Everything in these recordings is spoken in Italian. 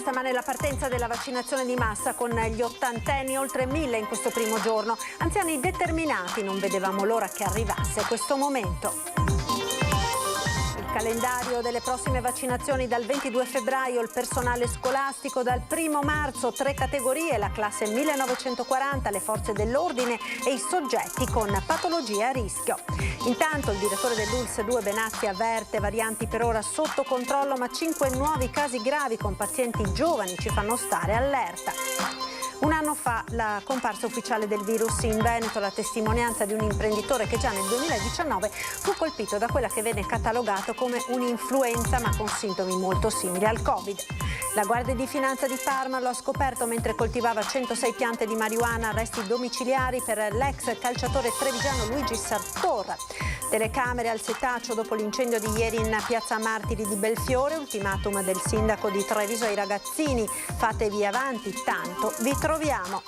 stamane la partenza della vaccinazione di massa con gli ottantenni, oltre 1000 in questo primo giorno. Anziani determinati, non vedevamo l'ora che arrivasse questo momento. Il calendario delle prossime vaccinazioni dal 22 febbraio, il personale scolastico dal 1 marzo, 3 categorie, la classe 1940, le forze dell'ordine e i soggetti con patologie a rischio. Intanto il direttore dell'ULSS 2 Benazzi avverte varianti per ora sotto controllo, ma 5 nuovi casi gravi con pazienti giovani ci fanno stare allerta. Un anno fa la comparsa ufficiale del virus in Veneto, la testimonianza di un imprenditore che già nel 2019 fu colpito da quella che venne catalogato come un'influenza ma con sintomi molto simili al Covid. La Guardia di Finanza di Parma lo ha scoperto mentre coltivava 106 piante di marijuana, arresti domiciliari per l'ex calciatore trevigiano Luigi Sartor. Telecamere al setaccio dopo l'incendio di ieri in piazza Martiri di Belfiore, ultimatum del sindaco di Treviso ai ragazzini, fatevi avanti, tanto vi troviamo.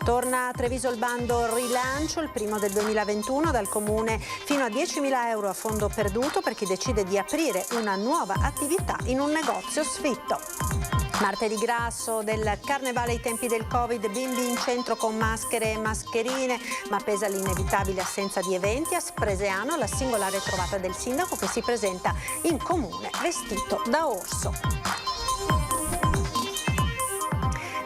Torna a Treviso il bando rilancio, il primo del 2021, dal comune fino a 10.000 euro a fondo perduto per chi decide di aprire una nuova attività in un negozio sfitto. Martedì grasso del carnevale ai tempi del Covid, bimbi in centro con maschere e mascherine, ma pesa l'inevitabile assenza di eventi. A Spresiano la singolare trovata del sindaco che si presenta in comune vestito da orso.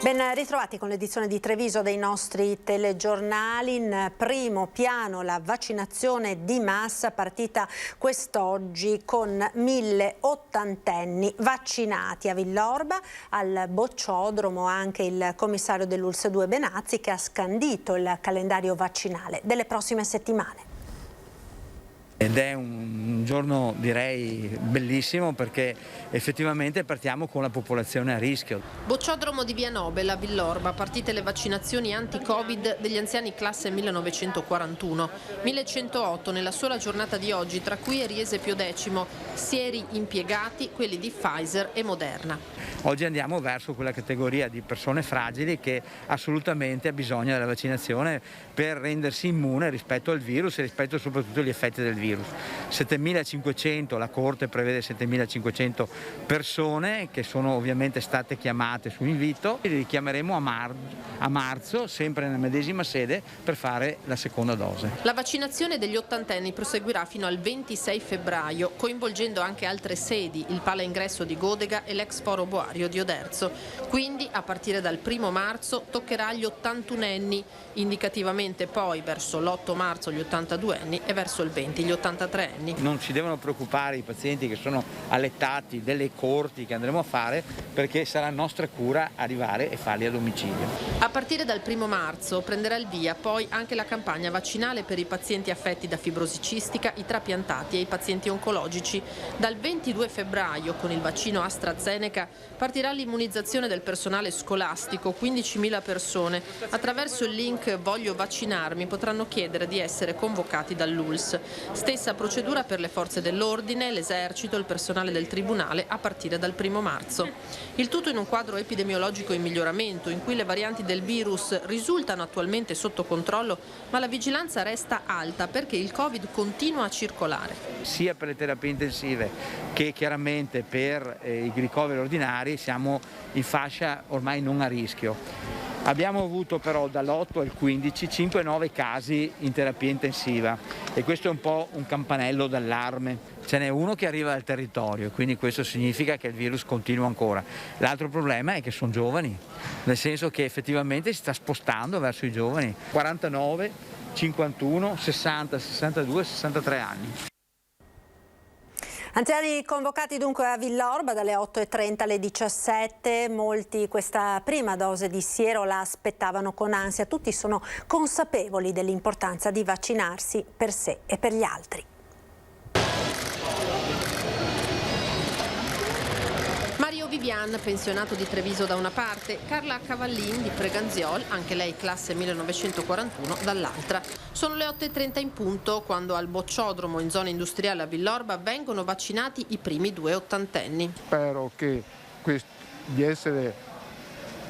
Ben ritrovati con l'edizione di Treviso dei nostri telegiornali. In primo piano la vaccinazione di massa partita quest'oggi con 1000 ottantenni vaccinati a Villorba. Al Bocciodromo anche il commissario dell'ULSS 2 Benazzi che ha scandito il calendario vaccinale delle prossime settimane. Ed è un giorno direi bellissimo perché effettivamente partiamo con la popolazione a rischio. Bocciodromo di Via Nobel a Villorba, partite le vaccinazioni anti-Covid degli anziani classe 1941. 1108 nella sola giornata di oggi, tra cui è Riesepio X, sieri impiegati, quelli di Pfizer e Moderna. Oggi andiamo verso quella categoria di persone fragili che assolutamente ha bisogno della vaccinazione per rendersi immune rispetto al virus e rispetto soprattutto agli effetti del virus. 7.500, la Corte prevede 7.500 persone che sono ovviamente state chiamate su invito. Li richiameremo a marzo, sempre nella medesima sede, per fare la seconda dose. La vaccinazione degli ottantenni proseguirà fino al 26 febbraio, coinvolgendo anche altre sedi, il Pala Ingresso di Godega e l'ex Foro Boario di Oderzo. Quindi, a partire dal 1 marzo, toccherà agli 81enni, indicativamente poi verso l'8 marzo gli 82enni e verso il 20 gli 83enni. Non ci devono preoccupare i pazienti che sono allettati delle corti che andremo a fare, perché sarà nostra cura arrivare e farli a domicilio. A partire dal 1 marzo prenderà il via poi anche la campagna vaccinale per i pazienti affetti da fibrosi cistica, i trapiantati e i pazienti oncologici. Dal 22 febbraio con il vaccino AstraZeneca partirà l'immunizzazione del personale scolastico, 15.000 persone. Attraverso il link Voglio vaccinarmi potranno chiedere di essere convocati dall'ULSS. Stessa procedura per le forze dell'ordine, l'esercito, il personale del tribunale a partire dal 1 marzo. Il tutto in un quadro epidemiologico in miglioramento, in cui le varianti del virus risultano attualmente sotto controllo, ma la vigilanza resta alta perché il Covid continua a circolare. Sia per le terapie intensive che chiaramente per i ricoveri ordinari siamo in fascia ormai non a rischio. Abbiamo avuto però dall'8 al 15 5 nuovi casi in terapia intensiva e questo è un po' un campanello d'allarme. Ce n'è uno che arriva dal territorio, quindi questo significa che il virus continua ancora. L'altro problema è che sono giovani, nel senso che effettivamente si sta spostando verso i giovani, 49, 51, 60, 62, 63 anni. Anziani convocati dunque a Villorba dalle 8:30 alle 17, molti questa prima dose di siero la aspettavano con ansia, tutti sono consapevoli dell'importanza di vaccinarsi per sé e per gli altri. Mario Vivian, pensionato di Treviso da una parte, Carla Cavallin di Preganziol, anche lei classe 1941, dall'altra. Sono le 8:30 in punto quando al Bocciodromo in zona industriale a Villorba vengono vaccinati i primi 2 ottantenni. Spero di essere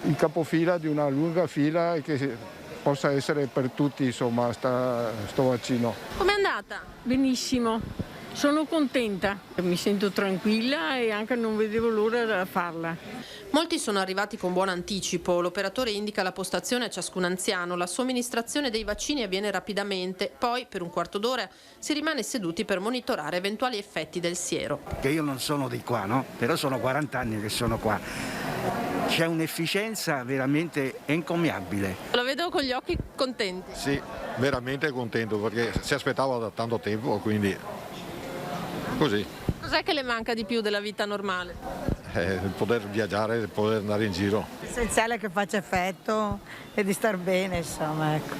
in capofila di una lunga fila e che possa essere per tutti insomma sto vaccino. Com'è andata? Benissimo. Sono contenta, mi sento tranquilla e anche non vedevo l'ora di farla. Molti sono arrivati con buon anticipo. L'operatore indica la postazione a ciascun anziano. La somministrazione dei vaccini avviene rapidamente. Poi, per un quarto d'ora, si rimane seduti per monitorare eventuali effetti del siero. Che io non sono di qua, no? Però sono 40 anni che sono qua. C'è un'efficienza veramente encomiabile. Lo vedo con gli occhi contenti. Sì, veramente contento perché si aspettava da tanto tempo, quindi così. Cos'è che le manca di più della vita normale? Poter viaggiare, poter andare in giro. Essenziale che faccia effetto e di star bene, insomma, ecco.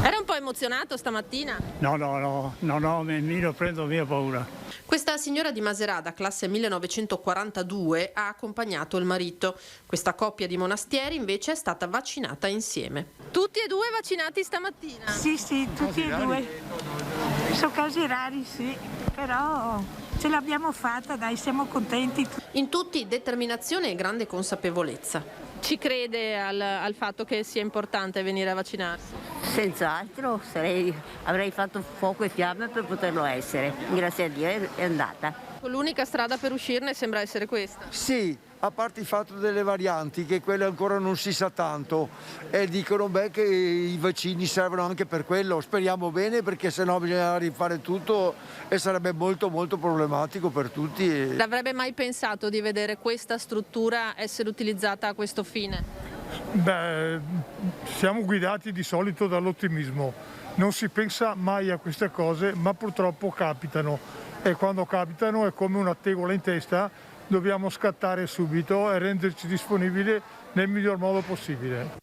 Era un po' emozionato stamattina? No, mi lo prendo via paura. Questa signora di Macerata, classe 1942, ha accompagnato il marito. Questa coppia di monastieri invece è stata vaccinata insieme. Tutti e due vaccinati stamattina? Sì, tutti e due. Sono casi rari, sì, però ce l'abbiamo fatta, dai, siamo contenti. In tutti determinazione e grande consapevolezza. Ci crede al fatto che sia importante venire a vaccinarsi? Senz'altro, avrei fatto fuoco e fiamme per poterlo essere. Grazie a Dio è andata. L'unica strada per uscirne sembra essere questa. Sì, a parte il fatto delle varianti, che quelle ancora non si sa tanto, e dicono che i vaccini servono anche per quello. Speriamo bene, perché sennò bisogna rifare tutto e sarebbe molto problematico per tutti. L'avrebbe mai pensato di vedere questa struttura essere utilizzata a questo fine? Siamo guidati di solito dall'ottimismo. Non si pensa mai a queste cose, ma purtroppo capitano. E quando capitano è come una tegola in testa, dobbiamo scattare subito e renderci disponibili nel miglior modo possibile.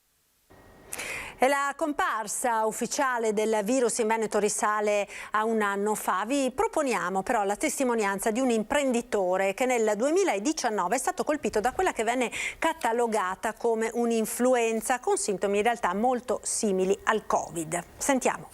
E la comparsa ufficiale del virus in Veneto risale a un anno fa. Vi proponiamo però la testimonianza di un imprenditore che nel 2019 è stato colpito da quella che venne catalogata come un'influenza con sintomi in realtà molto simili al Covid. Sentiamo.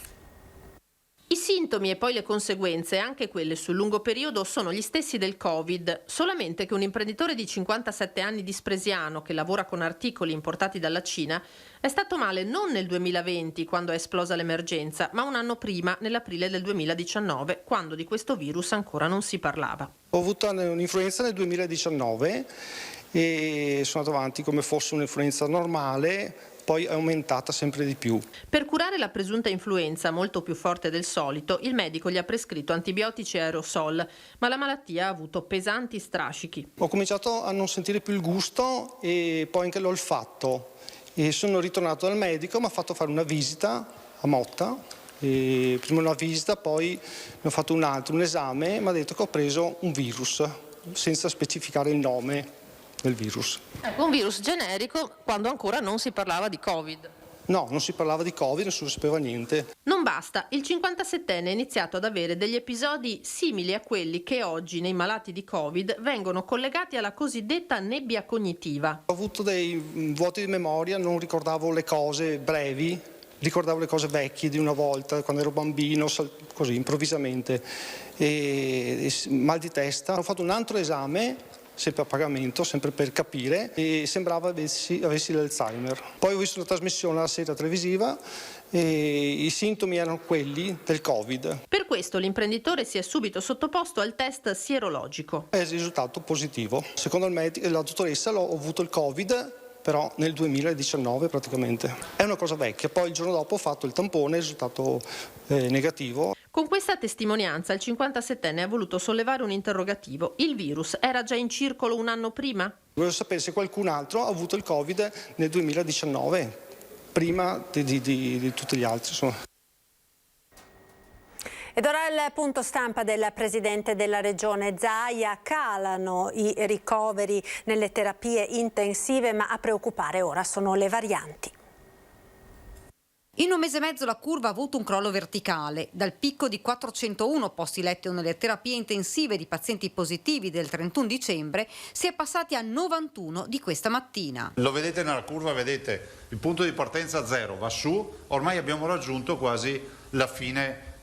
I sintomi e poi le conseguenze, anche quelle sul lungo periodo, sono gli stessi del Covid, solamente che un imprenditore di 57 anni di Spresiano, che lavora con articoli importati dalla Cina, è stato male non nel 2020, quando è esplosa l'emergenza, ma un anno prima, nell'aprile del 2019, quando di questo virus ancora non si parlava. Ho avuto un'influenza nel 2019 e sono andato avanti come fosse un'influenza normale, poi è aumentata sempre di più. Per curare la presunta influenza, molto più forte del solito, il medico gli ha prescritto antibiotici e aerosol, ma la malattia ha avuto pesanti strascichi. Ho cominciato a non sentire più il gusto e poi anche l'olfatto. E sono ritornato dal medico, mi ha fatto fare una visita a Motta. E prima una visita, poi mi ho fatto un esame, mi ha detto che ho preso un virus, senza specificare il nome del virus. Un virus generico quando ancora non si parlava di Covid. No, non si parlava di Covid, nessuno sapeva niente. Non basta, il 57enne è iniziato ad avere degli episodi simili a quelli che oggi nei malati di Covid vengono collegati alla cosiddetta nebbia cognitiva. Ho avuto dei vuoti di memoria, non ricordavo le cose brevi, ricordavo le cose vecchie di una volta, quando ero bambino, così improvvisamente. E mal di testa. Ho fatto un altro esame, sempre a pagamento, sempre per capire, e sembrava avessi l'Alzheimer. Poi ho visto una trasmissione alla sera televisiva e i sintomi erano quelli del Covid. Per questo l'imprenditore si è subito sottoposto al test sierologico. È il risultato positivo. Secondo il medico, la dottoressa, ho avuto il Covid, però nel 2019 praticamente. È una cosa vecchia, poi il giorno dopo ho fatto il tampone, il risultato negativo. Con questa testimonianza il 57enne ha voluto sollevare un interrogativo. Il virus era già in circolo un anno prima? Volevo sapere se qualcun altro ha avuto il Covid nel 2019, prima di tutti gli altri, insomma. Ed ora il punto stampa del presidente della regione Zaia. Calano i ricoveri nelle terapie intensive, ma a preoccupare ora sono le varianti. In un mese e mezzo la curva ha avuto un crollo verticale. Dal picco di 401 posti letto nelle terapie intensive di pazienti positivi del 31 dicembre si è passati a 91 di questa mattina. Lo vedete nella curva, vedete il punto di partenza zero, va su, ormai abbiamo raggiunto quasi la fine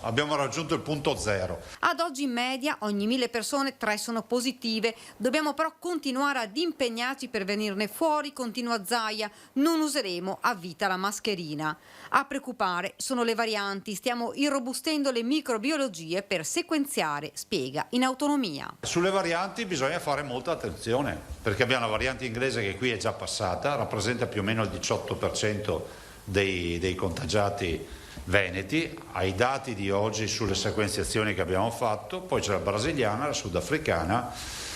abbiamo raggiunto il punto zero. Ad oggi in media ogni 1000 persone 3 sono positive. Dobbiamo però continuare ad impegnarci per venirne fuori, continua Zaia. Non useremo a vita la mascherina. A preoccupare sono le varianti. Stiamo irrobustendo le microbiologie per sequenziare, spiega in autonomia. Sulle varianti bisogna fare molta attenzione, perché abbiamo la variante inglese che qui è già passata, rappresenta più o meno il 18% dei contagiati veneti, ai dati di oggi sulle sequenziazioni che abbiamo fatto, poi c'è la brasiliana, la sudafricana,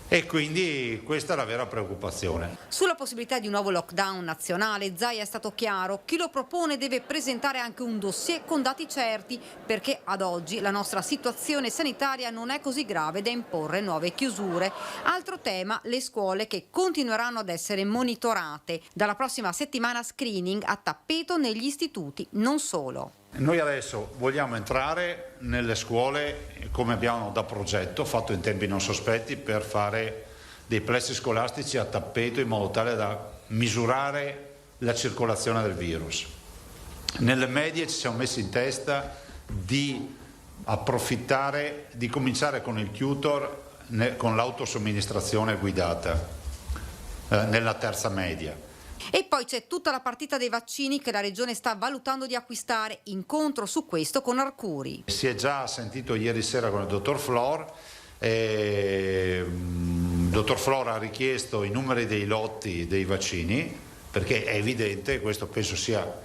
e quindi questa è la vera preoccupazione. Sulla possibilità di un nuovo lockdown nazionale, Zaia è stato chiaro: chi lo propone deve presentare anche un dossier con dati certi, perché ad oggi la nostra situazione sanitaria non è così grave da imporre nuove chiusure. Altro tema, le scuole che continueranno ad essere monitorate. Dalla prossima settimana screening a tappeto negli istituti, non solo. Noi adesso vogliamo entrare nelle scuole come abbiamo da progetto, fatto in tempi non sospetti, per fare dei plessi scolastici a tappeto in modo tale da misurare la circolazione del virus. Nelle medie ci siamo messi in testa di approfittare, di cominciare con il tutor, con l'autosomministrazione guidata nella terza media. E poi c'è tutta la partita dei vaccini che la Regione sta valutando di acquistare. Incontro su questo con Arcuri. Si è già sentito ieri sera con il dottor Flor. Il dottor Flor ha richiesto i numeri dei lotti dei vaccini, perché è evidente, questo penso sia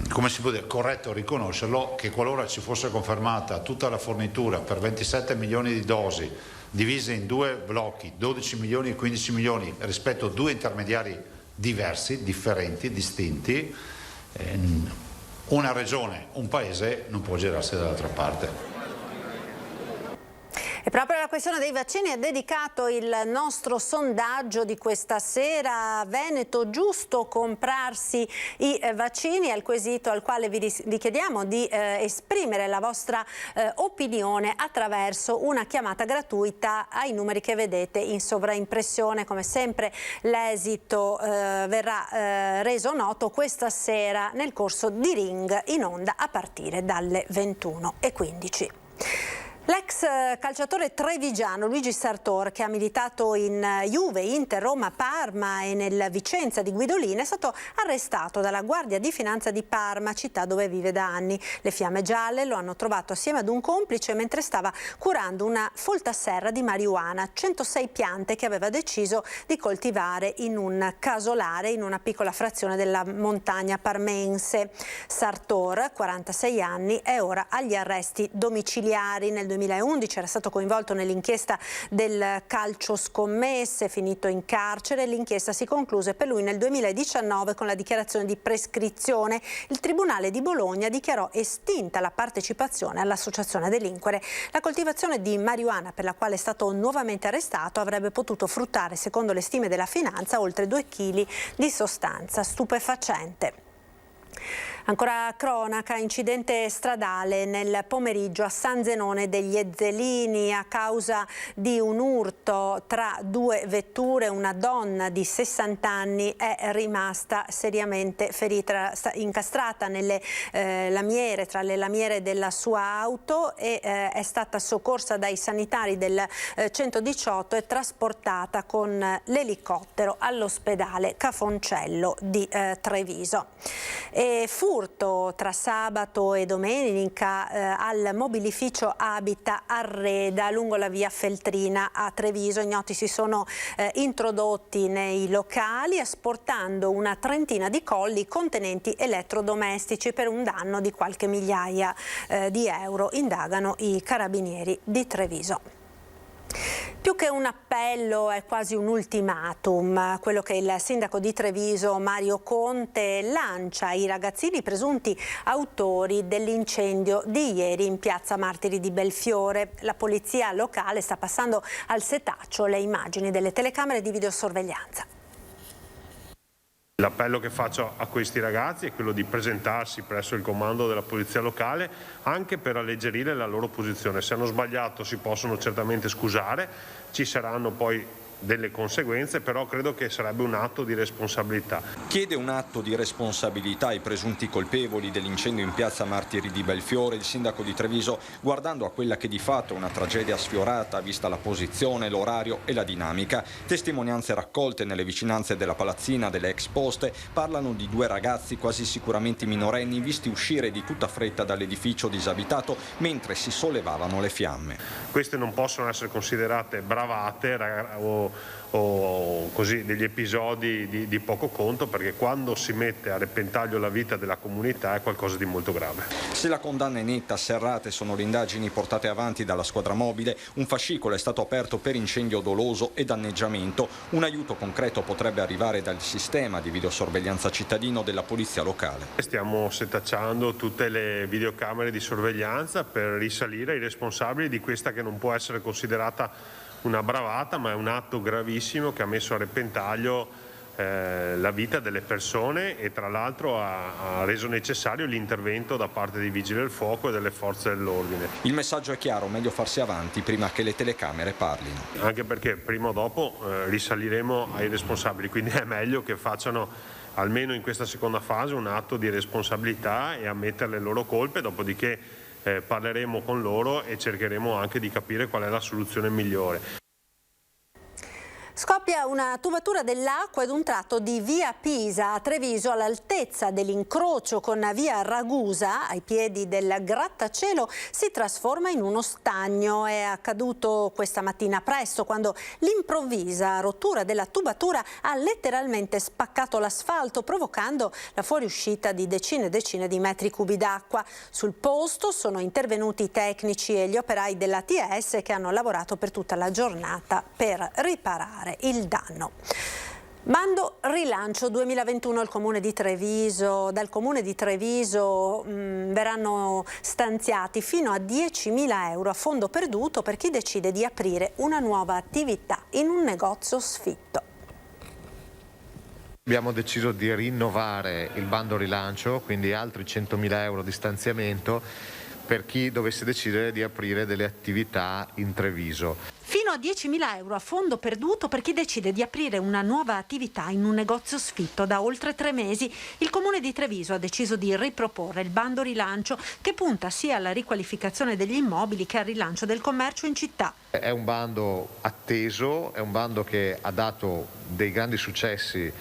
come si può dire, corretto riconoscerlo, che qualora ci fosse confermata tutta la fornitura per 27 milioni di dosi divise in 2 blocchi, 12 milioni e 15 milioni rispetto a 2 intermediari diversi, differenti, distinti, una regione, un paese non può girarsi dall'altra parte. E proprio alla questione dei vaccini è dedicato il nostro sondaggio di questa sera. Veneto, giusto comprarsi i vaccini? È il quesito al quale vi chiediamo di esprimere la vostra opinione attraverso una chiamata gratuita ai numeri che vedete in sovraimpressione. Come sempre l'esito verrà reso noto questa sera nel corso di Ring, in onda a partire dalle 21:15. L'ex calciatore trevigiano Luigi Sartor, che ha militato in Juve, Inter, Roma, Parma e nel Vicenza di Guidolin, è stato arrestato dalla Guardia di Finanza di Parma, città dove vive da anni. Le Fiamme Gialle lo hanno trovato assieme ad un complice mentre stava curando una foltaserra di marijuana, 106 piante che aveva deciso di coltivare in un casolare in una piccola frazione della montagna parmense. Sartor, 46 anni, è ora agli arresti domiciliari. Nel 2011 era stato coinvolto nell'inchiesta del calcio scommesse, finito in carcere. L'inchiesta si concluse per lui nel 2019 con la dichiarazione di prescrizione. Il Tribunale di Bologna dichiarò estinta la partecipazione all'associazione a delinquere. La coltivazione di marijuana, per la quale è stato nuovamente arrestato, avrebbe potuto fruttare, secondo le stime della finanza, oltre 2 kg di sostanza stupefacente. Ancora cronaca, incidente stradale nel pomeriggio a San Zenone degli Ezzelini a causa di un urto tra 2 vetture. Una donna di 60 anni è rimasta seriamente ferita, incastrata nelle lamiere, tra le lamiere della sua auto, e è stata soccorsa dai sanitari del 118 e trasportata con l'elicottero all'ospedale Cafoncello di Treviso. E furto tra sabato e domenica al mobilificio Abita Arreda lungo la via Feltrina a Treviso. Ignoti si sono introdotti nei locali asportando una trentina di colli contenenti elettrodomestici per un danno di qualche migliaia di euro. Indagano i carabinieri di Treviso. Più che un appello è quasi un ultimatum, quello che il sindaco di Treviso Mario Conte lancia ai ragazzini presunti autori dell'incendio di ieri in piazza Martiri di Belfiore. La polizia locale sta passando al setaccio le immagini delle telecamere di videosorveglianza. L'appello che faccio a questi ragazzi è quello di presentarsi presso il comando della polizia locale anche per alleggerire la loro posizione. Se hanno sbagliato si possono certamente scusare, ci saranno poi delle conseguenze, però credo che sarebbe un atto di responsabilità. Chiede un atto di responsabilità ai presunti colpevoli dell'incendio in piazza Martiri di Belfiore. Il sindaco di Treviso, guardando a quella che di fatto è una tragedia sfiorata, vista la posizione, l'orario e la dinamica. Testimonianze raccolte nelle vicinanze della palazzina delle ex poste parlano di 2 ragazzi quasi sicuramente minorenni visti uscire di tutta fretta dall'edificio disabitato mentre si sollevavano le fiamme. Queste non possono essere considerate bravate o così degli episodi di poco conto, perché quando si mette a repentaglio la vita della comunità è qualcosa di molto grave. Se la condanna è netta, serrate sono le indagini portate avanti dalla squadra mobile, un fascicolo è stato aperto per incendio doloso e danneggiamento, un aiuto concreto potrebbe arrivare dal sistema di videosorveglianza cittadino della polizia locale. Stiamo setacciando tutte le videocamere di sorveglianza per risalire ai responsabili di questa che non può essere considerata una bravata, ma è un atto gravissimo che ha messo a repentaglio la vita delle persone e tra l'altro ha reso necessario l'intervento da parte dei vigili del fuoco e delle forze dell'ordine. Il messaggio è chiaro, meglio farsi avanti prima che le telecamere parlino. Anche perché prima o dopo risaliremo ai responsabili, quindi è meglio che facciano almeno in questa seconda fase un atto di responsabilità e ammettere le loro colpe, dopodiché parleremo con loro e cercheremo anche di capire qual è la soluzione migliore. Scoppia una tubatura dell'acqua ad un tratto di via Pisa a Treviso all'altezza dell'incrocio con via Ragusa, ai piedi del grattacielo, si trasforma in uno stagno. È accaduto questa mattina presto quando l'improvvisa rottura della tubatura ha letteralmente spaccato l'asfalto, provocando la fuoriuscita di decine e decine di metri cubi d'acqua. Sul posto sono intervenuti i tecnici e gli operai dell'ATS che hanno lavorato per tutta la giornata per riparare il danno. Bando rilancio 2021 dal Comune di Treviso verranno stanziati fino a 10.000 euro a fondo perduto per chi decide di aprire una nuova attività in un negozio sfitto. Abbiamo deciso di rinnovare il bando rilancio, quindi altri 100.000 euro di stanziamento per chi dovesse decidere di aprire delle attività in Treviso. Fino a 10.000 euro a fondo perduto per chi decide di aprire una nuova attività in un negozio sfitto. Da oltre 3 mesi il Comune di Treviso ha deciso di riproporre il bando rilancio che punta sia alla riqualificazione degli immobili che al rilancio del commercio in città. È un bando atteso, è un bando che ha dato dei grandi successi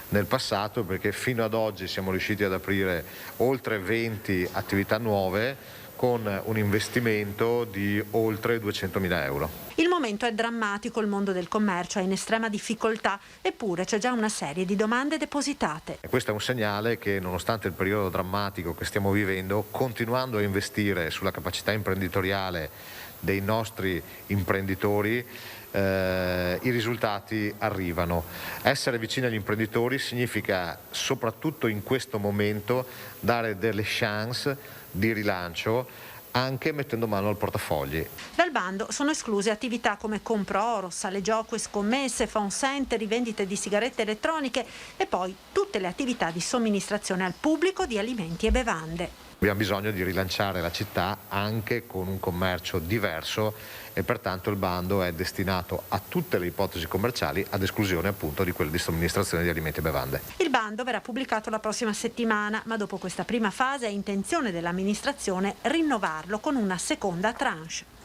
nel passato perché fino ad oggi siamo riusciti ad aprire oltre 20 attività nuove con un investimento di oltre 200.000 euro. Il momento è drammatico, il mondo del commercio è in estrema difficoltà, eppure c'è già una serie di domande depositate. E questo è un segnale che nonostante il periodo drammatico che stiamo vivendo, continuando a investire sulla capacità imprenditoriale dei nostri imprenditori, i risultati arrivano. Essere vicini agli imprenditori significa soprattutto in questo momento dare delle chance di rilancio anche mettendo mano al portafogli. Dal bando sono escluse attività come compro oro, sale gioco e scommesse, phone center, rivendite di sigarette elettroniche e poi tutte le attività di somministrazione al pubblico di alimenti e bevande. Abbiamo bisogno di rilanciare la città anche con un commercio diverso e pertanto il bando è destinato a tutte le ipotesi commerciali ad esclusione appunto di quelle di somministrazione di alimenti e bevande. Il bando verrà pubblicato la prossima settimana, ma dopo questa prima fase è intenzione dell'amministrazione rinnovarlo con una seconda tranche.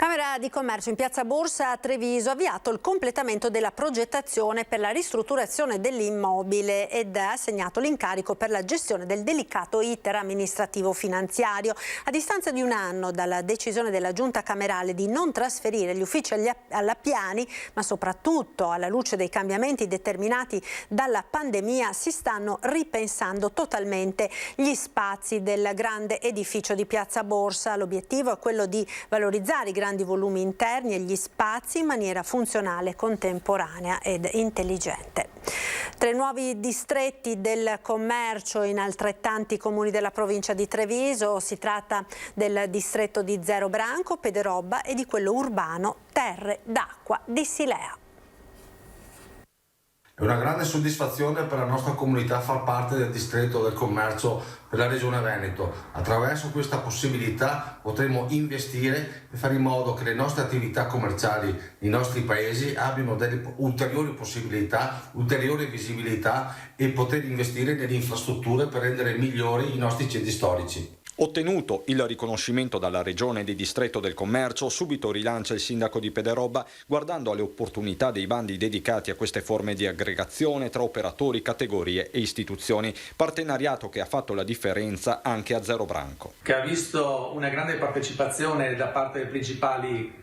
Camera di Commercio in Piazza Borsa a Treviso ha avviato il completamento della progettazione per la ristrutturazione dell'immobile ed ha assegnato l'incarico per la gestione del delicato iter amministrativo finanziario. A distanza di un anno dalla decisione della Giunta Camerale di non trasferire gli uffici alla Piani, ma soprattutto alla luce dei cambiamenti determinati dalla pandemia, si stanno ripensando totalmente gli spazi del grande edificio di Piazza Borsa. L'obiettivo è quello di valorizzare i grandi volumi interni e gli spazi in maniera funzionale, contemporanea ed intelligente. 3 nuovi distretti del commercio in altrettanti comuni della provincia di Treviso. Si tratta del distretto di Zero Branco, Pederobba e di quello urbano Terre d'Acqua di Silea. È una grande soddisfazione per la nostra comunità far parte del distretto del commercio della Regione Veneto. Attraverso questa possibilità potremo investire e fare in modo che le nostre attività commerciali nei nostri paesi abbiano delle ulteriori possibilità, ulteriore visibilità e poter investire nelle infrastrutture per rendere migliori i nostri centri storici. Ottenuto il riconoscimento dalla Regione di Distretto del Commercio, subito rilancia il sindaco di Pederobba guardando alle opportunità dei bandi dedicati a queste forme di aggregazione tra operatori, categorie e istituzioni. Partenariato che ha fatto la differenza anche a Zero Branco. Che ha visto una grande partecipazione da parte delle principali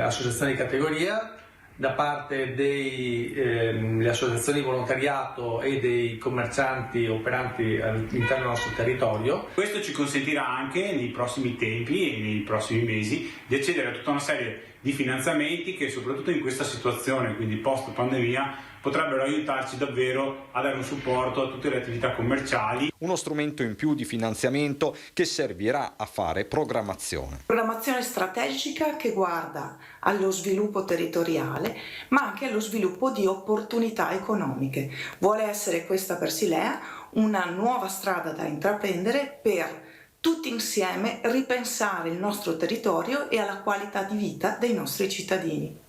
associazioni di categoria, da parte delle associazioni di volontariato e dei commercianti operanti all'interno del nostro territorio. Questo ci consentirà anche nei prossimi tempi e nei prossimi mesi di accedere a tutta una serie di finanziamenti che soprattutto in questa situazione, quindi post pandemia, potrebbero aiutarci davvero a dare un supporto a tutte le attività commerciali. Uno strumento in più di finanziamento che servirà a fare programmazione. Programmazione strategica che guarda allo sviluppo territoriale, ma anche allo sviluppo di opportunità economiche. Vuole essere questa per Silea una nuova strada da intraprendere per tutti insieme ripensare il nostro territorio e alla qualità di vita dei nostri cittadini.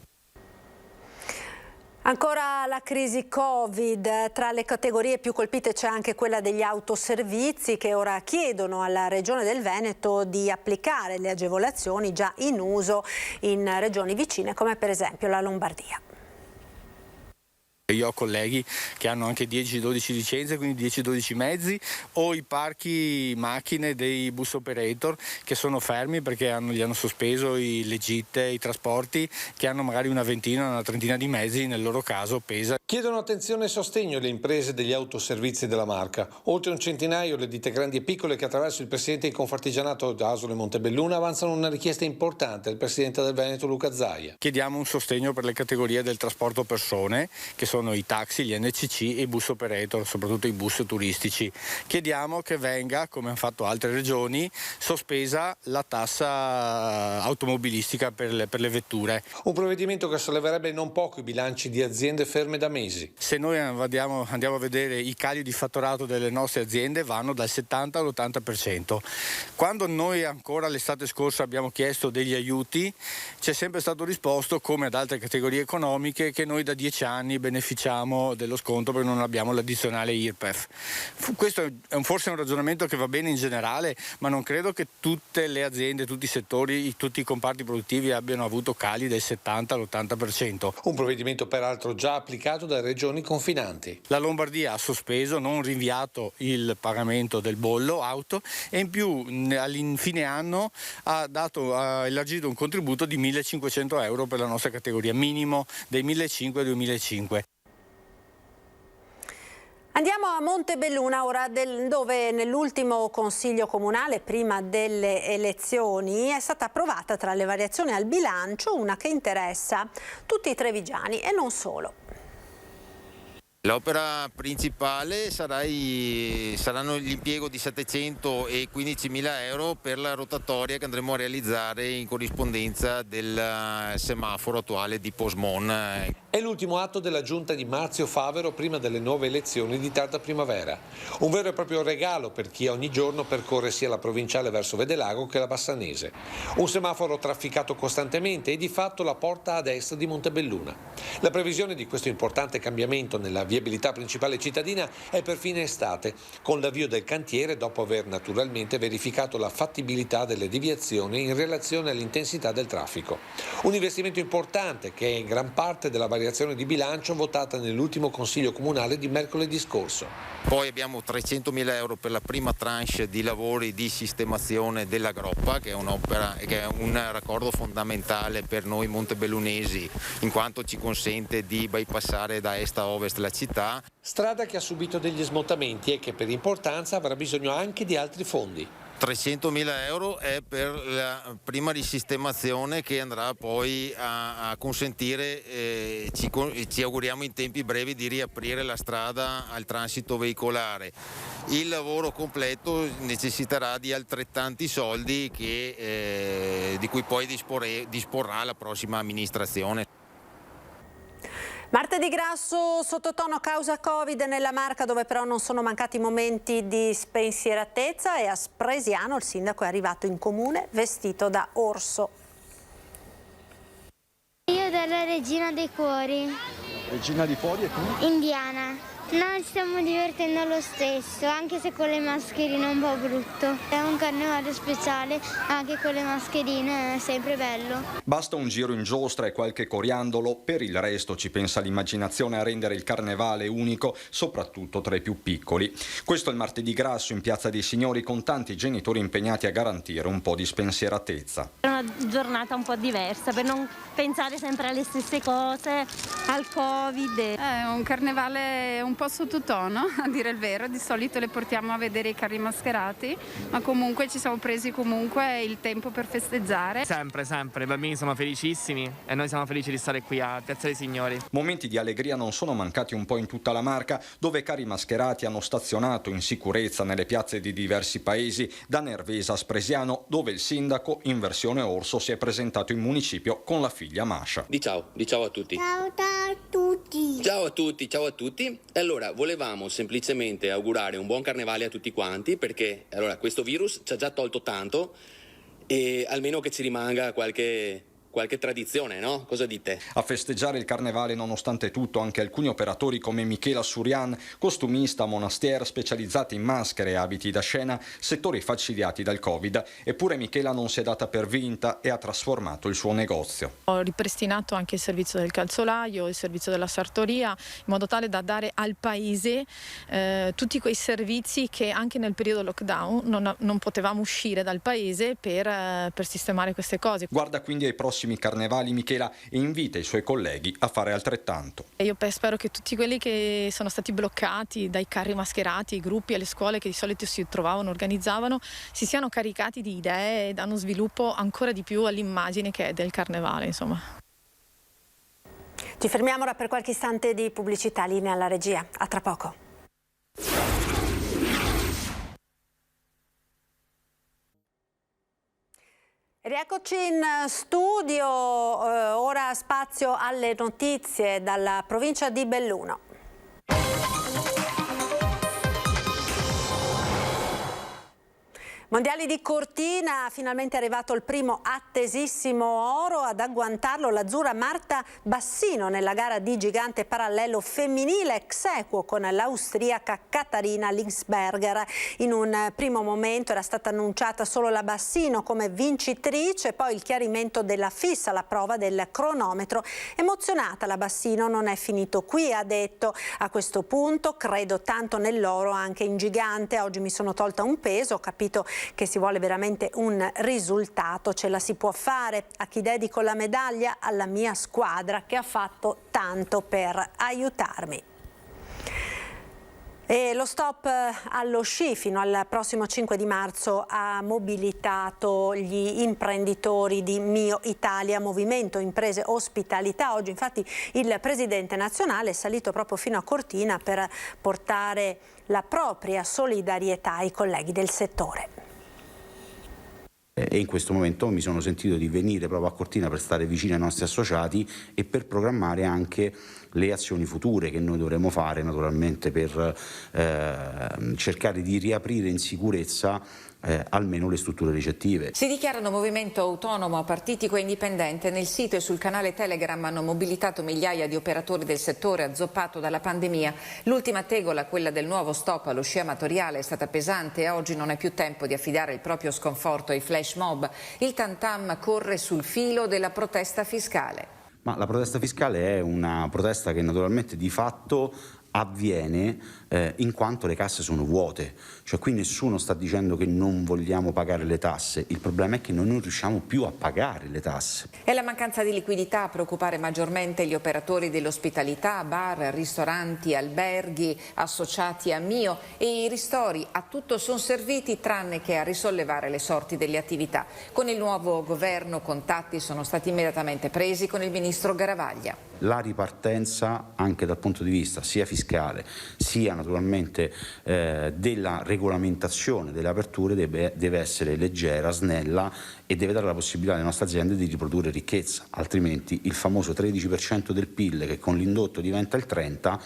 Ancora la crisi Covid, tra le categorie più colpite c'è anche quella degli autoservizi che ora chiedono alla Regione del Veneto di applicare le agevolazioni già in uso in regioni vicine come per esempio la Lombardia. Io ho colleghi che hanno anche 10-12 licenze, quindi 10-12 mezzi, o i parchi macchine dei bus operator che sono fermi perché gli hanno sospeso le gitte, i trasporti, che hanno magari una ventina, una trentina di mezzi, nel loro caso pesa. Chiedono attenzione e sostegno le imprese degli autoservizi della marca. Oltre un centinaio le ditte grandi e piccole che attraverso il presidente di Confartigianato Asolo e Montebelluna avanzano una richiesta importante al presidente del Veneto Luca Zaia. Chiediamo un sostegno per le categorie del trasporto persone, che sono i taxi, gli NCC e i bus operator, soprattutto i bus turistici. Chiediamo che venga, come hanno fatto altre regioni, sospesa la tassa automobilistica per le vetture. Un provvedimento che solleverebbe non poco i bilanci di aziende ferme da mesi. Se noi andiamo a vedere i cali di fatturato delle nostre aziende, vanno dal 70 all'80%. Quando noi ancora l'estate scorsa abbiamo chiesto degli aiuti, c'è sempre stato risposto, come ad altre categorie economiche, che noi da 10 anni beneficiamo dello sconto perché non abbiamo l'addizionale IRPEF. Questo è forse un ragionamento che va bene in generale, ma non credo che tutte le aziende, tutti i settori, tutti i comparti produttivi abbiano avuto cali del 70 all'80%. Un provvedimento peraltro già applicato dalle regioni confinanti. La Lombardia ha sospeso, non rinviato il pagamento del bollo auto e in più all'infine anno ha elargito un contributo di 1.500 euro per la nostra categoria, minimo dei 1.500 ai 2.500. Andiamo a Montebelluna ora, dove nell'ultimo consiglio comunale prima delle elezioni è stata approvata tra le variazioni al bilancio una che interessa tutti i trevigiani e non solo. L'opera principale saranno l'impiego di 715.000 euro per la rotatoria che andremo a realizzare in corrispondenza del semaforo attuale di Posmon. È l'ultimo atto della giunta di Marzio Favero prima delle nuove elezioni di tarda primavera. Un vero e proprio regalo per chi ogni giorno percorre sia la provinciale verso Vedelago che la Bassanese. Un semaforo trafficato costantemente e di fatto la porta ad est di Montebelluna. La previsione di questo importante cambiamento nella viabilità principale cittadina è per fine estate, con l'avvio del cantiere dopo aver naturalmente verificato la fattibilità delle deviazioni in relazione all'intensità del traffico. Un investimento importante che è in gran parte della variazione di bilancio votata nell'ultimo consiglio comunale di mercoledì scorso. Poi abbiamo 300.000 euro per la prima tranche di lavori di sistemazione della groppa, che è un'opera, che è un raccordo fondamentale per noi montebellunesi, in quanto ci consente di bypassare da est a ovest la città. Strada che ha subito degli smottamenti e che per importanza avrà bisogno anche di altri fondi. 300.000 euro è per la prima risistemazione che andrà poi a consentire, ci auguriamo in tempi brevi, di riaprire la strada al transito veicolare. Il lavoro completo necessiterà di altrettanti soldi di cui poi disporrà la prossima amministrazione. Martedì grasso sottotono causa Covid nella Marca, dove però non sono mancati momenti di spensieratezza, e a Spresiano il sindaco è arrivato in comune vestito da orso. Io dalla Regina dei Cuori. Regina dei Cuori e tu? Indiana. No, ci stiamo divertendo lo stesso, anche se con le mascherine è un po' brutto. È un carnevale speciale, anche con le mascherine è sempre bello. Basta un giro in giostra e qualche coriandolo, per il resto ci pensa l'immaginazione a rendere il carnevale unico, soprattutto tra i più piccoli. Questo è il martedì grasso in Piazza dei Signori, con tanti genitori impegnati a garantire un po' di spensieratezza. È una giornata un po' diversa, per non pensare sempre alle stesse cose, al Covid. È un carnevale un po' sottotono, a dire il vero. Di solito le portiamo a vedere i carri mascherati, ma comunque ci siamo presi comunque il tempo per festeggiare. Sempre, i bambini sono felicissimi e noi siamo felici di stare qui a Piazza dei Signori. Momenti di allegria non sono mancati un po' in tutta la Marca, dove carri mascherati hanno stazionato in sicurezza nelle piazze di diversi paesi, da Nervesa a Spresiano, dove il sindaco in versione orso si è presentato in municipio con la figlia Masha. Di ciao a tutti. Ciao a tutti. Ciao a tutti. Allora, volevamo semplicemente augurare un buon carnevale a tutti quanti, perché allora questo virus ci ha già tolto tanto e almeno che ci rimanga qualche tradizione, no? Cosa dite? A festeggiare il carnevale nonostante tutto anche alcuni operatori come Michela Surian, costumista monastier specializzata in maschere e abiti da scena, settori falcidiati dal Covid. Eppure Michela non si è data per vinta e ha trasformato il suo negozio. Ho ripristinato anche il servizio del calzolaio, il servizio della sartoria, in modo tale da dare al paese tutti quei servizi che anche nel periodo lockdown non potevamo uscire dal paese per sistemare queste cose. Guarda quindi ai prossimi carnevali Michela e invita i suoi colleghi a fare altrettanto. Io spero che tutti quelli che sono stati bloccati dai carri mascherati, i gruppi e le scuole che di solito si trovavano, organizzavano, si siano caricati di idee e danno sviluppo ancora di più all'immagine che è del carnevale, insomma. Ci fermiamo ora per qualche istante di pubblicità, linea alla regia. A tra poco. Rieccoci in studio, ora spazio alle notizie dalla provincia di Belluno. Mondiali di Cortina, finalmente è arrivato il primo attesissimo oro. Ad agguantarlo l'azzurra Marta Bassino nella gara di gigante parallelo femminile, ex equo con l'austriaca Katharina Linsberger. In un primo momento era stata annunciata solo la Bassino come vincitrice, poi il chiarimento della FIS alla prova del cronometro. Emozionata la Bassino, non è finito qui, ha detto. A questo punto credo tanto nell'oro anche in gigante, oggi mi sono tolta un peso, ho capito che si vuole veramente un risultato, ce la si può fare. A chi dedico la medaglia? Alla mia squadra che ha fatto tanto per aiutarmi. E lo stop allo sci fino al prossimo 5 di marzo ha mobilitato gli imprenditori di Mio Italia, Movimento Imprese Ospitalità. Oggi infatti il presidente nazionale è salito proprio fino a Cortina per portare la propria solidarietà ai colleghi del settore. E in questo momento mi sono sentito di venire proprio a Cortina per stare vicino ai nostri associati e per programmare anche le azioni future che noi dovremo fare naturalmente per cercare di riaprire in sicurezza almeno le strutture ricettive. Si dichiarano movimento autonomo, apartitico e indipendente. Nel sito e sul canale Telegram hanno mobilitato migliaia di operatori del settore azzoppato dalla pandemia. L'ultima tegola, quella del nuovo stop allo sci amatoriale, è stata pesante e oggi non è più tempo di affidare il proprio sconforto ai flash mob. Il tantam corre sul filo della protesta fiscale. Ma la protesta fiscale è una protesta che naturalmente di fatto avviene in quanto le casse sono vuote, cioè qui nessuno sta dicendo che non vogliamo pagare le tasse, il problema è che noi non riusciamo più a pagare le tasse. È la mancanza di liquidità a preoccupare maggiormente gli operatori dell'ospitalità, bar, ristoranti, alberghi associati a Mio, e i ristori a tutto sono serviti tranne che a risollevare le sorti delle attività. Con il nuovo governo contatti sono stati immediatamente presi con il ministro Garavaglia. la ripartenza anche dal punto di vista sia fiscale sia naturalmente della regolamentazione delle aperture deve essere leggera, snella e deve dare la possibilità alle nostre aziende di riprodurre ricchezza, altrimenti il famoso 13% del PIL che con l'indotto diventa il 30%,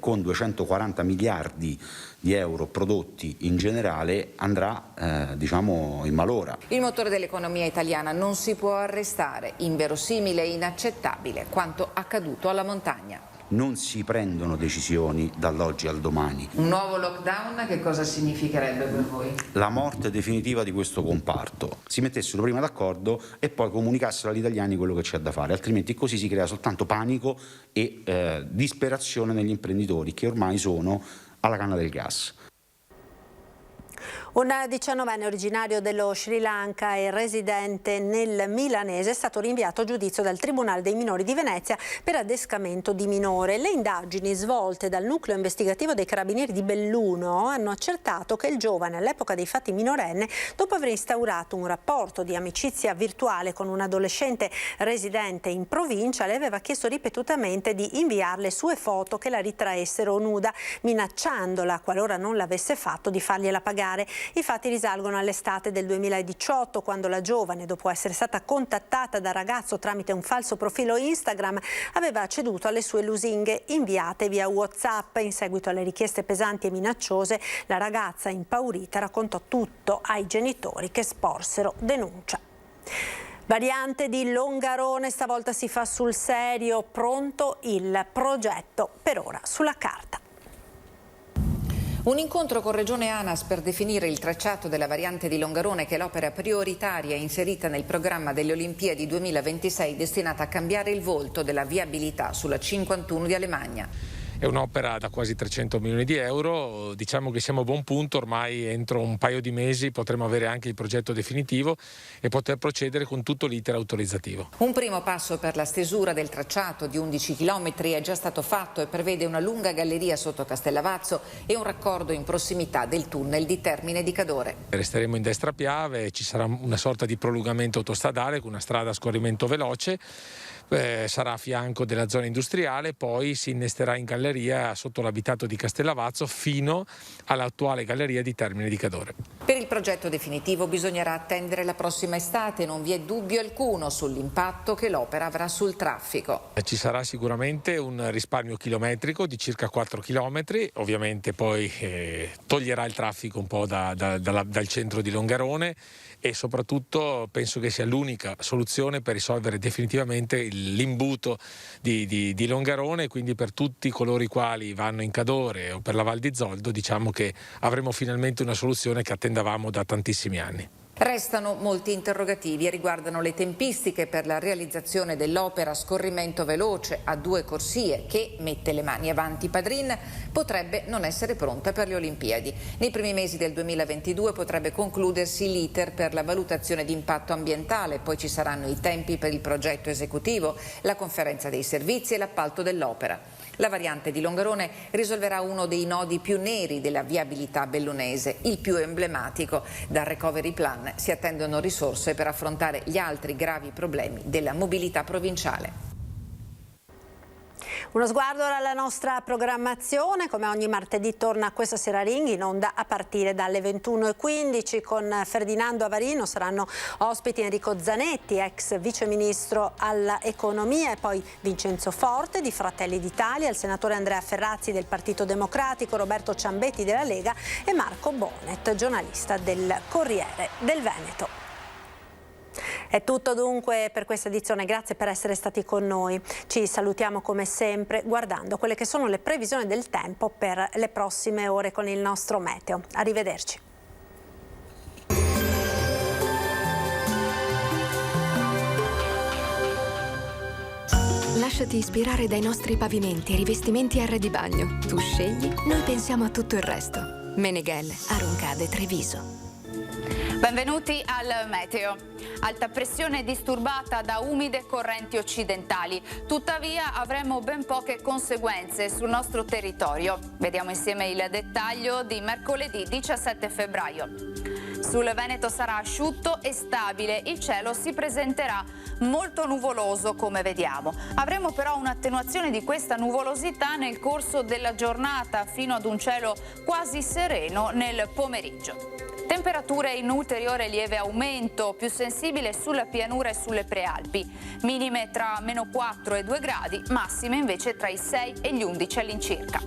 con 240 miliardi di euro prodotti in generale andrà in malora. Il motore dell'economia italiana non si può arrestare, inverosimile e inaccettabile quanto accaduto alla montagna. Non si prendono decisioni dall'oggi al domani. Un nuovo lockdown che cosa significherebbe per voi? La morte definitiva di questo comparto. Si mettessero prima d'accordo e poi comunicassero agli italiani quello che c'è da fare, altrimenti così si crea soltanto panico e disperazione negli imprenditori che ormai sono alla canna del gas. Un 19enne originario dello Sri Lanka e residente nel milanese è stato rinviato a giudizio dal Tribunale dei minori di Venezia per adescamento di minore. Le indagini svolte dal nucleo investigativo dei carabinieri di Belluno hanno accertato che il giovane, all'epoca dei fatti minorenne, dopo aver instaurato un rapporto di amicizia virtuale con un adolescente residente in provincia, le aveva chiesto ripetutamente di inviarle sue foto che la ritraessero nuda, minacciandola, qualora non l'avesse fatto, di fargliela pagare. I fatti risalgono all'estate del 2018, quando la giovane, dopo essere stata contattata dal ragazzo tramite un falso profilo Instagram, aveva ceduto alle sue lusinghe inviate via WhatsApp. In seguito alle richieste pesanti e minacciose, la ragazza, impaurita, raccontò tutto ai genitori, che sporsero denuncia. Variante di Longarone, stavolta si fa sul serio, pronto il progetto, per ora sulla carta. Un incontro con Regione ANAS per definire il tracciato della variante di Longarone, che è l'opera prioritaria inserita nel programma delle Olimpiadi 2026 destinata a cambiare il volto della viabilità sulla 51 di Alemagna. È un'opera da quasi 300 milioni di euro, diciamo che siamo a buon punto, ormai entro un paio di mesi potremo avere anche il progetto definitivo e poter procedere con tutto l'iter autorizzativo. Un primo passo per la stesura del tracciato di 11 km è già stato fatto e prevede una lunga galleria sotto Castellavazzo e un raccordo in prossimità del tunnel di Termine di Cadore. Resteremo in destra Piave, ci sarà una sorta di prolungamento autostradale con una strada a scorrimento veloce. Sarà a fianco della zona industriale, poi si innesterà in galleria sotto l'abitato di Castellavazzo fino all'attuale galleria di Termine di Cadore. Per il progetto definitivo bisognerà attendere la prossima estate, non vi è dubbio alcuno sull'impatto che l'opera avrà sul traffico. Ci sarà sicuramente un risparmio chilometrico di circa 4 chilometri, ovviamente poi toglierà il traffico un po' dal centro di Longarone e soprattutto penso che sia l'unica soluzione per risolvere definitivamente l'imbuto di Longarone, quindi per tutti coloro i quali vanno in Cadore o per la Val di Zoldo diciamo che avremo finalmente una soluzione che attendavamo da tantissimi anni. Restano molti interrogativi e riguardano le tempistiche per la realizzazione dell'opera a scorrimento veloce a 2 corsie che, mette le mani avanti Padrin, potrebbe non essere pronta per le Olimpiadi. Nei primi mesi del 2022 potrebbe concludersi l'iter per la valutazione di impatto ambientale, poi ci saranno i tempi per il progetto esecutivo, la conferenza dei servizi e l'appalto dell'opera. La variante di Longarone risolverà uno dei nodi più neri della viabilità bellunese, il più emblematico. Dal recovery plan si attendono risorse per affrontare gli altri gravi problemi della mobilità provinciale. Uno sguardo alla nostra programmazione, come ogni martedì torna questa sera Ring in onda a partire dalle 21:15 con Ferdinando Avarino, saranno ospiti Enrico Zanetti, ex viceministro all'economia, e poi Vincenzo Forte di Fratelli d'Italia, il senatore Andrea Ferrazzi del Partito Democratico, Roberto Ciambetti della Lega e Marco Bonet, giornalista del Corriere del Veneto. È tutto dunque per questa edizione, grazie per essere stati con noi. Ci salutiamo come sempre guardando quelle che sono le previsioni del tempo per le prossime ore con il nostro meteo. Arrivederci. Lasciati ispirare dai nostri pavimenti e rivestimenti R di bagno. Tu scegli, noi pensiamo a tutto il resto. Meneghel, Aroncade, Treviso. Benvenuti al meteo. Alta pressione disturbata da umide correnti occidentali. Tuttavia avremo ben poche conseguenze sul nostro territorio. Vediamo insieme il dettaglio di mercoledì 17 febbraio. Sul Veneto sarà asciutto e stabile, il cielo si presenterà molto nuvoloso come vediamo. Avremo però un'attenuazione di questa nuvolosità nel corso della giornata fino ad un cielo quasi sereno nel pomeriggio. Temperature in ulteriore lieve aumento, più sensibile sulla pianura e sulle prealpi, minime tra -4 e 2 gradi, massime invece tra i 6 e gli 11 all'incirca.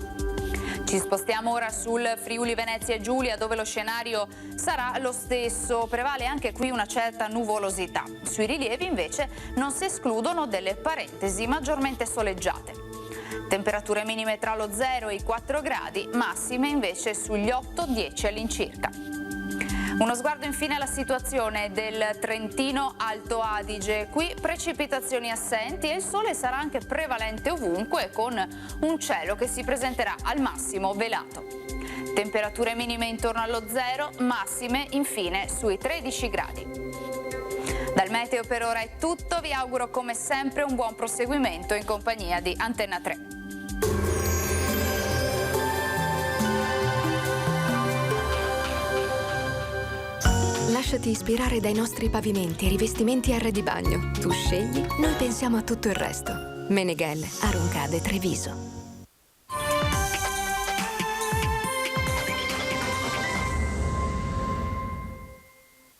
Ci spostiamo ora sul Friuli Venezia Giulia, dove lo scenario sarà lo stesso, prevale anche qui una certa nuvolosità. Sui rilievi invece non si escludono delle parentesi maggiormente soleggiate. Temperature minime tra lo 0 e i 4 gradi, massime invece sugli 8-10 all'incirca. Uno sguardo infine alla situazione del Trentino Alto Adige. Qui precipitazioni assenti e il sole sarà anche prevalente ovunque, con un cielo che si presenterà al massimo velato. Temperature minime intorno allo 0, massime infine sui 13 gradi. Dal meteo per ora è tutto, vi auguro come sempre un buon proseguimento in compagnia di Antenna 3. Lasciati ispirare dai nostri pavimenti e rivestimenti a Bagno. Tu scegli, noi pensiamo a tutto il resto. Meneghel, Aroncade, Treviso.